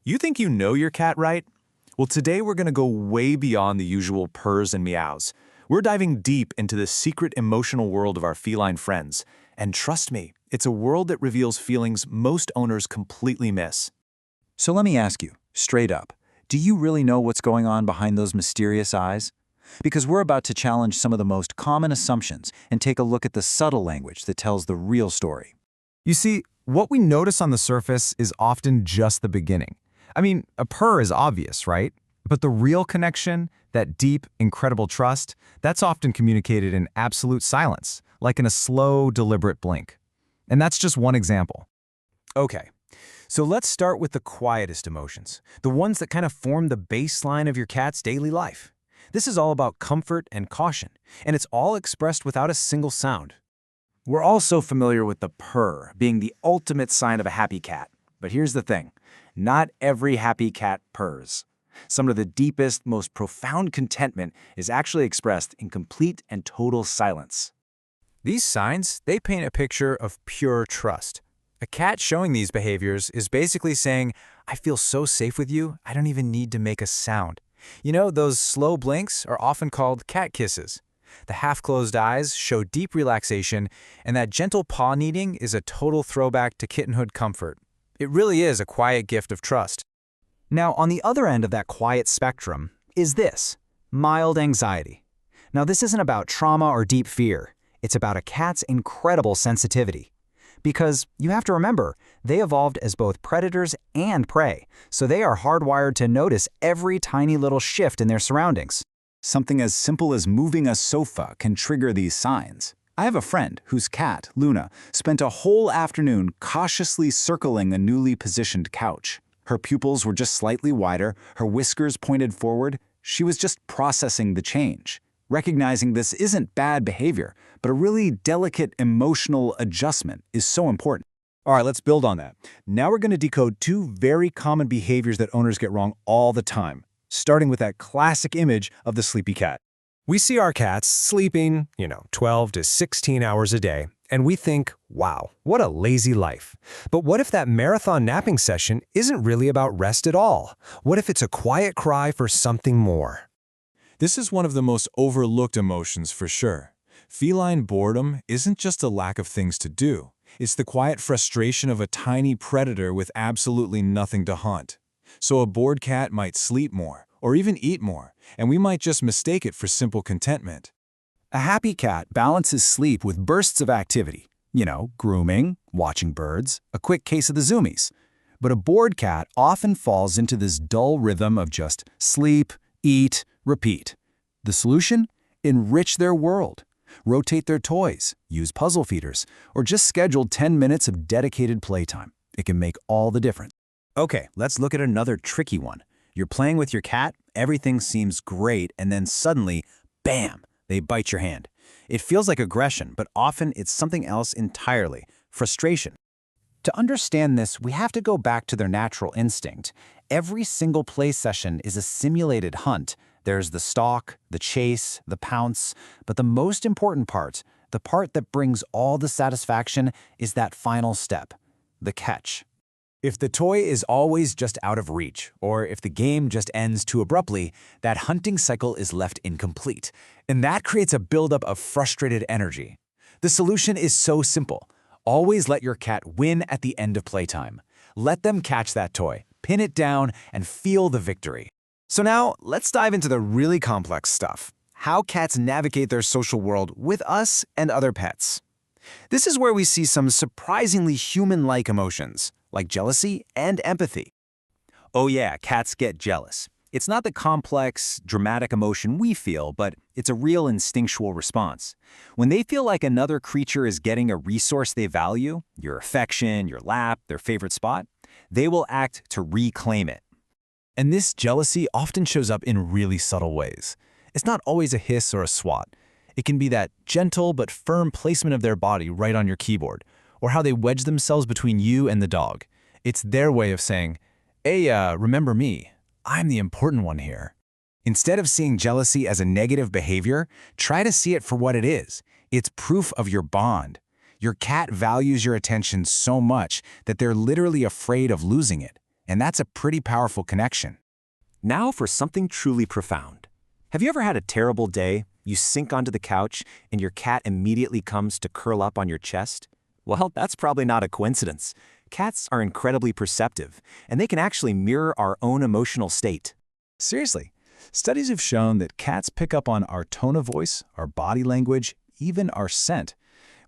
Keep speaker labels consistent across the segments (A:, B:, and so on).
A: You think you know your cat, right? Well, today we're going to go way beyond the usual purrs and meows. We're diving deep into the secret emotional world of our feline friends. And trust me, it's a world that reveals feelings most owners completely miss.
B: So let me ask you, straight up, do you really know what's going on behind those mysterious eyes? Because we're about to challenge some of the most common assumptions and take a look at the subtle language that tells the real story.
C: You see, what we notice on the surface is often just the beginning. I mean, a purr is obvious, right? But the real connection, that deep, incredible trust, that's often communicated in absolute silence, like in a slow, deliberate blink. And that's just one example.
D: Okay, so let's start with the quietest emotions, the ones that kind of form the baseline of your cat's daily life. This is all about comfort and caution, and it's all expressed without a single sound.
B: We're all so familiar with the purr being the ultimate sign of a happy cat. But here's the thing, not every happy cat purrs. Some of the deepest, most profound contentment is actually expressed in complete and total silence.
D: These signs, they paint a picture of pure trust. A cat showing these behaviors is basically saying, I feel so safe with you, I don't even need to make a sound. You know, those slow blinks are often called cat kisses. The half-closed eyes show deep relaxation, and that gentle paw kneading is a total throwback to kittenhood comfort. It really is a quiet gift of trust.
E: Now, on the other end of that quiet spectrum is this, mild anxiety. Now, this isn't about trauma or deep fear. It's about a cat's incredible sensitivity. Because you have to remember, they evolved as both predators and prey, so they are hardwired to notice every tiny little shift in their surroundings.
B: Something as simple as moving a sofa can trigger these signs. I have a friend whose cat, Luna, spent a whole afternoon cautiously circling a newly positioned couch. Her pupils were just slightly wider, her whiskers pointed forward. She was just processing the change, recognizing this isn't bad behavior, but a really delicate emotional adjustment is so important.
A: All right, let's build on that. Now we're going to decode two very common behaviors that owners get wrong all the time, starting with that classic image of the sleepy cat.
D: We see our cats sleeping, 12 to 16 hours a day, and we think, wow, what a lazy life. But what if that marathon napping session isn't really about rest at all? What if it's a quiet cry for something more?
F: This is one of the most overlooked emotions for sure. Feline boredom isn't just a lack of things to do. It's the quiet frustration of a tiny predator with absolutely nothing to hunt. So a bored cat might sleep more, or even eat more, and we might just mistake it for simple contentment.
B: A happy cat balances sleep with bursts of activity. Grooming, watching birds, a quick case of the zoomies. But a bored cat often falls into this dull rhythm of just sleep, eat, repeat. The solution? Enrich their world. Rotate their toys, use puzzle feeders, or just schedule 10 minutes of dedicated playtime. It can make all the difference.
E: Okay, let's look at another tricky one. You're playing with your cat, everything seems great, and then suddenly, bam, they bite your hand. It feels like aggression, but often it's something else entirely, frustration. To understand this, we have to go back to their natural instinct. Every single play session is a simulated hunt. There's the stalk, the chase, the pounce, but the most important part, the part that brings all the satisfaction, is that final step, the catch.
D: If the toy is always just out of reach, or if the game just ends too abruptly, that hunting cycle is left incomplete, and that creates a buildup of frustrated energy. The solution is so simple. Always let your cat win at the end of playtime. Let them catch that toy, pin it down, and feel the victory. So now, let's dive into the really complex stuff. How cats navigate their social world with us and other pets. This is where we see some surprisingly human-like emotions, like jealousy and empathy. Oh yeah, cats get jealous. It's not the complex, dramatic emotion we feel, but it's a real instinctual response. When they feel like another creature is getting a resource they value, your affection, your lap, their favorite spot, they will act to reclaim it.
A: And this jealousy often shows up in really subtle ways. It's not always a hiss or a swat. It can be that gentle but firm placement of their body right on your keyboard, or how they wedge themselves between you and the dog. It's their way of saying, hey, remember me. I'm the important one here.
D: Instead of seeing jealousy as a negative behavior, try to see it for what it is. It's proof of your bond. Your cat values your attention so much that they're literally afraid of losing it.
B: And that's a pretty powerful connection.
E: Now for something truly profound. Have you ever had a terrible day? You sink onto the couch and your cat immediately comes to curl up on your chest? Well, that's probably not a coincidence. Cats are incredibly perceptive, and they can actually mirror our own emotional state.
B: Seriously, studies have shown that cats pick up on our tone of voice, our body language, even our scent.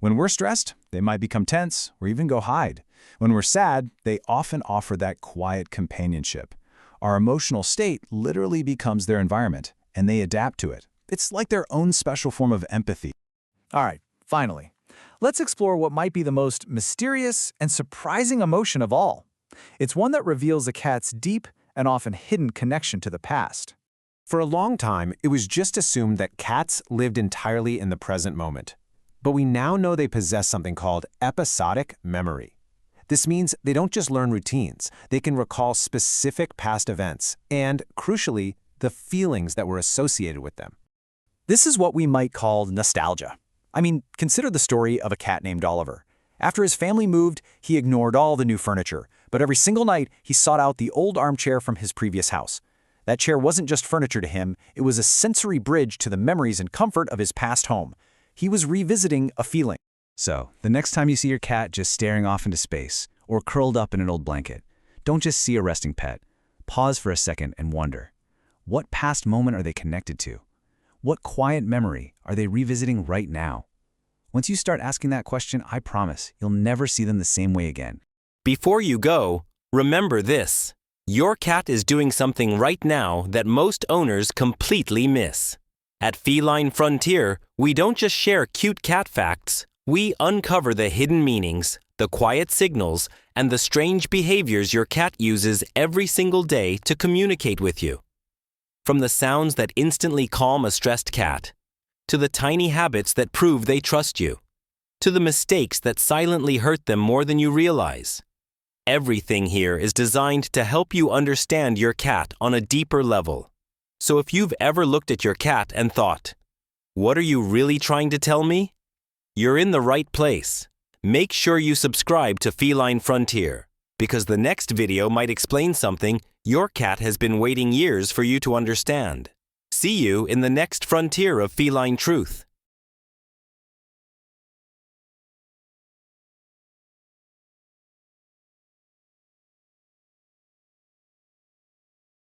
B: When we're stressed, they might become tense or even go hide. When we're sad, they often offer that quiet companionship. Our emotional state literally becomes their environment, and they adapt to it. It's like their own special form of empathy.
A: All right, finally, let's explore what might be the most mysterious and surprising emotion of all. It's one that reveals a cat's deep and often hidden connection to the past.
E: For a long time, it was just assumed that cats lived entirely in the present moment. But we now know they possess something called episodic memory. This means they don't just learn routines, they can recall specific past events and, crucially, the feelings that were associated with them.
D: This is what we might call nostalgia. I mean, consider the story of a cat named Oliver. After his family moved, he ignored all the new furniture, but every single night he sought out the old armchair from his previous house. That chair wasn't just furniture to him, it was a sensory bridge to the memories and comfort of his past home. He was revisiting a feeling.
A: So, the next time you see your cat just staring off into space or curled up in an old blanket, don't just see a resting pet. Pause for a second and wonder, what past moment are they connected to? What quiet memory are they revisiting right now? Once you start asking that question, I promise you'll never see them the same way again.
G: Before you go, remember this. Your cat is doing something right now that most owners completely miss. At Feline Frontier, we don't just share cute cat facts, we uncover the hidden meanings, the quiet signals, and the strange behaviors your cat uses every single day to communicate with you. From the sounds that instantly calm a stressed cat, to the tiny habits that prove they trust you, to the mistakes that silently hurt them more than you realize. Everything here is designed to help you understand your cat on a deeper level. So if you've ever looked at your cat and thought, "What are you really trying to tell me?" You're in the right place. Make sure you subscribe to Feline Frontier, because the next video might explain something your cat has been waiting years for you to understand. See you in the next frontier of feline truth.